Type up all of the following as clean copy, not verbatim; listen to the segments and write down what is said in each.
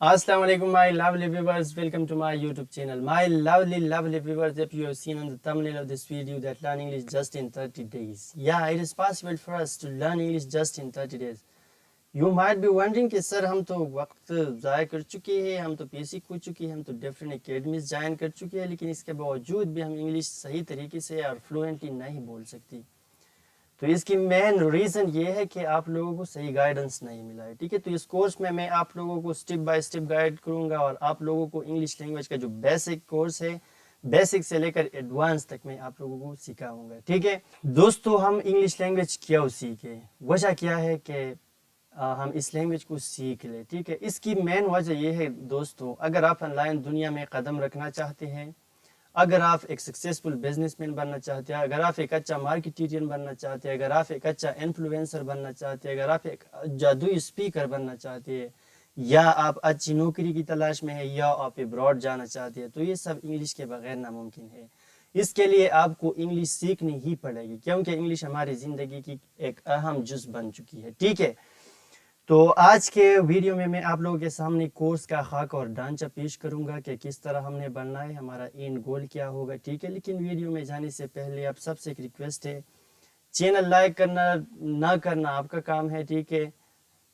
Assalamualaikum my lovely viewers, welcome to my YouTube channel. My lovely viewers, if you have seen on the thumbnail of this video that learn English just in 30 days. Yeah, it is possible for us to learn English just in 30 days. You might be wondering कि sir हम तो वक्त ज़ाया कर चुके हैं, हम तो पीएससी खो चुके हैं, हम तो डिफरेंट एकेडमीज ज्वाइन कर चुके हैं, लेकिन इसके बावजूद भी हम इंग्लिश सही तरीके से और फ्लुएंटली नहीं बोल सकती. तो इसकी मेन रीज़न ये है कि आप लोगों को सही गाइडेंस नहीं मिला है. ठीक है, तो इस कोर्स में मैं आप लोगों को स्टेप बाय स्टेप गाइड करूंगा और आप लोगों को इंग्लिश लैंग्वेज का जो बेसिक कोर्स है, बेसिक से लेकर एडवांस तक मैं आप लोगों को सिखाऊंगा. ठीक है दोस्तों, हम इंग्लिश लैंग्वेज क्यों सीखे, वजह क्या है कि हम इस लैंग्वेज को सीख लें. ठीक है, इसकी मेन वजह ये है दोस्तों, अगर आप ऑनलाइन दुनिया में कदम रखना चाहते हैं, अगर आप एक सक्सेसफुल बिजनेसमैन बनना चाहते हैं, अगर आप एक अच्छा मार्केटियन बनना चाहते हैं, अगर आप एक अच्छा इन्फ्लुएंसर बनना चाहते हैं, अगर आप एक जादुई स्पीकर बनना चाहते हैं, या आप अच्छी नौकरी की तलाश में है, या आप अब्रॉड जाना चाहते हैं, तो ये सब इंग्लिश के बगैर नामुमकिन है. इसके लिए आपको इंग्लिश सीखनी ही पड़ेगी, क्योंकि इंग्लिश हमारी ज़िंदगी की एक अहम जुज़ बन चुकी है. ठीक है, तो आज के वीडियो में मैं आप लोगों के सामने कोर्स का खाका और ढांचा पेश करूंगा कि किस तरह हमने बनना है, हमारा एंड गोल क्या होगा. ठीक है, लेकिन वीडियो में जाने से पहले आप सबसे एक रिक्वेस्ट है, चैनल लाइक करना ना करना आपका काम है. ठीक है,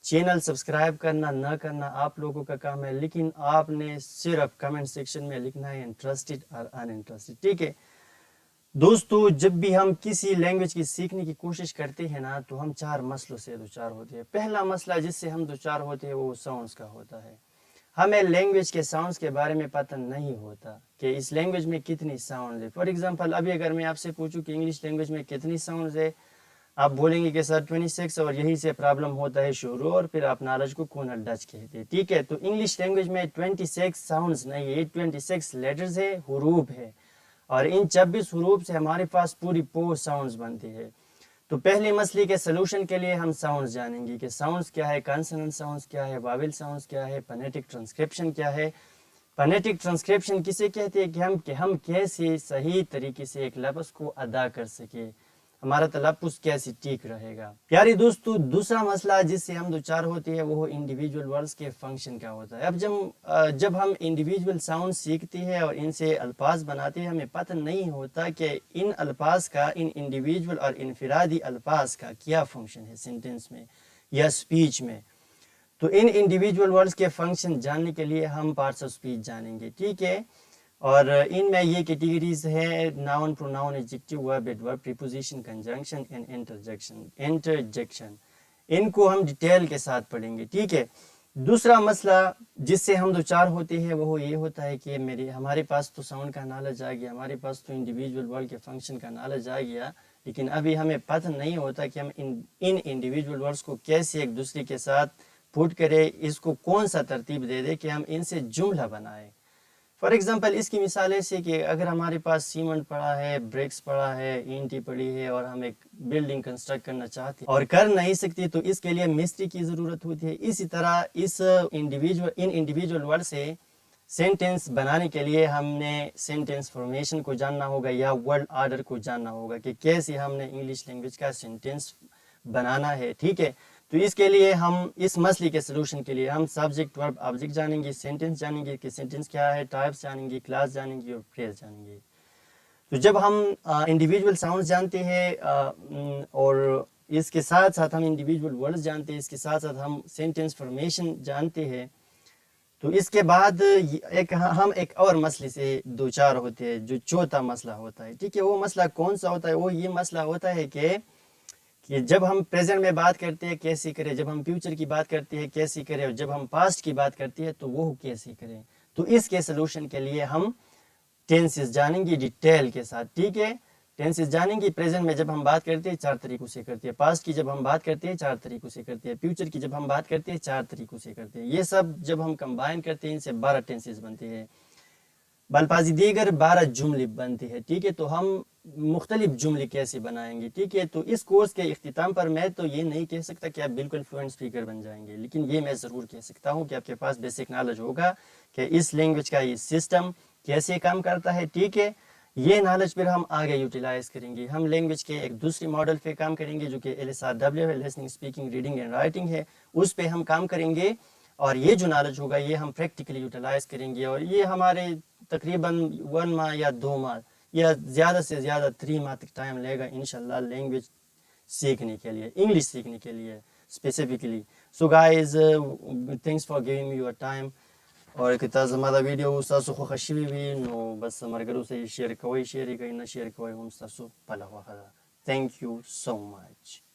चैनल सब्सक्राइब करना ना करना आप लोगों का काम है, लेकिन आपने सिर्फ कमेंट सेक्शन में लिखना है इंटरेस्टेड और अनइंटरेस्टेड. ठीक है दोस्तों, जब भी हम किसी लैंग्वेज की सीखने की कोशिश करते हैं ना, तो हम चार मसलों से दो चार होते हैं. पहला मसला जिससे हम दो चार होते हैं वो साउंड्स का होता है. हमें लैंग्वेज के साउंड्स के बारे में पता नहीं होता कि इस लैंग्वेज में कितनी साउंड है. फॉर एग्जांपल, अभी अगर मैं आपसे पूछूं कि इंग्लिश लैंग्वेज में कितनी साउंड्स है, आप बोलेंगे कि सर 26, और यही से प्रॉब्लम होता है शुरू, और फिर आप नॉलेज को कोना डच कहते हैं. ठीक है, तो इंग्लिश लैंग्वेज में 26 साउंड्स नहीं है, 26 लेटर्स है, हुरूफ है, और इन 26 हुरूफ से हमारे पास पूरी 4 साउंड्स बनती है. तो पहले मसले के सलूशन के लिए हम साउंड्स जानेंगे कि साउंड्स क्या है, कॉन्सोनेंट साउंड्स क्या है, वावेल साउंड्स क्या है, फोनेटिक ट्रांसक्रिप्शन क्या है. फोनेटिक ट्रांसक्रिप्शन किसे कहते हैं कि हम कैसे सही तरीके से एक लफ्ज़ को अदा कर सके, हमारा तलफ़्फ़ुज़ कैसे ठीक रहेगा. प्यारे दोस्तों, दूसरा मसला जिससे हम दो चार होते हैं वो इंडिविजुअल वर्ड्स के फंक्शन का होता है. अब जब हम इंडिविजुअल साउंड सीखते हैं और इनसे अल्फाज बनाते हैं, हमें पता नहीं होता कि इन अल्फाज का, इन इंडिविजुअल और इनफिरादी अल्फाज का क्या फंक्शन है सेंटेंस में या स्पीच में. तो इन इंडिविजुअल वर्ड्स के फंक्शन जानने के लिए हम पार्ट्स ऑफ स्पीच जानेंगे. ठीक है, और इनमें ये कैटेगरीज है noun, pronoun, adjective, verb, adverb, preposition, conjunction and interjection. इनको हम डिटेल के साथ पढ़ेंगे. ठीक है, दूसरा मसला जिससे हम दो चार होते हैं वो ये होता है कि हमारे पास तो साउंड का नॉलेज आ गया, हमारे पास तो इंडिविजुअल वर्ड के फंक्शन का नॉलेज आ गया, लेकिन अभी हमें पता नहीं होता कि हम इन इंडिविजुअल वर्ड्स को कैसे एक दूसरे के साथ पुट करें, इसको कौन सा तरतीब दे दे कि हम इनसे जुमला बनाए. फॉर एग्जांपल, इसकी मिसाल ऐसे कि अगर हमारे पास सीमेंट पड़ा है, ब्रिक्स पड़ा है, ईंटें पड़ी है, और हम एक बिल्डिंग कंस्ट्रक्ट करना चाहते हैं और कर नहीं सकते, तो इसके लिए मिस्त्री की ज़रूरत होती है. इसी तरह इन इंडिविजुअल वर्ड से सेंटेंस बनाने के लिए हमने सेंटेंस फॉर्मेशन को जानना होगा या वर्ड ऑर्डर को जानना होगा कि कैसे हमने इंग्लिश लैंग्वेज का सेंटेंस बनाना है. ठीक है, तो इसके लिए हम इस मसले के सलूशन के लिए हम सब्जेक्ट, वर्ब, ऑब्जेक्ट जानेंगे, सेंटेंस जानेंगे कि सेंटेंस क्या है, टाइप्स जानेंगे, क्लास जानेंगे और फ्रेज जानेंगे. तो जब हम इंडिविजुअल साउंड्स जानते हैं और इसके साथ साथ हम इंडिविजुअल वर्ड्स जानते हैं, इसके साथ साथ हम सेंटेंस फॉर्मेशन जानते हैं, तो इसके बाद हम एक और मसले से दो चार होते हैं, जो चौथा मसला होता है. ठीक है, वो मसला कौन सा होता है, वो ये मसला होता है कि जब हम प्रेजेंट में बात करते हैं कैसे करें, जब हम फ्यूचर की बात करते हैं कैसे करें, और जब हम पास्ट की बात करते हैं तो वो कैसे करें. तो इसके सलूशन के लिए हम टेंसेस जानेंगे डिटेल के साथ. ठीक है, टेंसेस जानेंगे. प्रेजेंट में जब हम बात करते हैं 4 तरीकों से करते हैं, पास्ट की जब हम बात करते हैं 4 तरीकों से करते हैं, फ्यूचर की जब हम बात करते हैं 4 तरीकों से करते हैं. ये सब जब हम कंबाइन करते हैं इनसे 12 टेंसेस बनते हैं, बलफाजी दीगर 12 जुमले बनते हैं. ठीक है, तो हम मुख्तलिफ जुमले कैसे बनाएंगे. ठीक है, तो इस कोर्स के इख्तिताम पर मैं तो ये नहीं कह सकता कि आप बिल्कुल फ्लुएंट स्पीकर बन जाएंगे, लेकिन ये मैं ज़रूर कह सकता हूँ कि आपके पास बेसिक नॉलेज होगा कि इस लैंग्वेज का ये सिस्टम कैसे काम करता है. ठीक है, ये नॉलेज फिर हम आगे यूटिलाइज करेंगे. हम लैंग्वेज के एक दूसरे मॉडल पे काम करेंगे जो कि LSRW है, listening, speaking, reading and writing है. उस पे हम काम करेंगे اور یہ جو نالج ہوگا یہ ہم پریکٹیکلی یوٹیلائز کریں گے, اور یہ ہمارے تقریباً 1 ماہ یا 2 ماہ یا زیادہ سے زیادہ 3 ماہ تک ٹائم لے گا انشاءاللہ لینگویج سیکھنے کے لیے, انگلش سیکھنے کے لیے specifically. So guys thanks for giving me your time. اور که تاسو زما دا ویډیو ستاسو خوښه شوې وي نو بس ملګرو سره یې شیر کوئ, شیر یې کوئ, نه شیر کوئ هم ستاسو خپله خوښه ده. Thank you so much.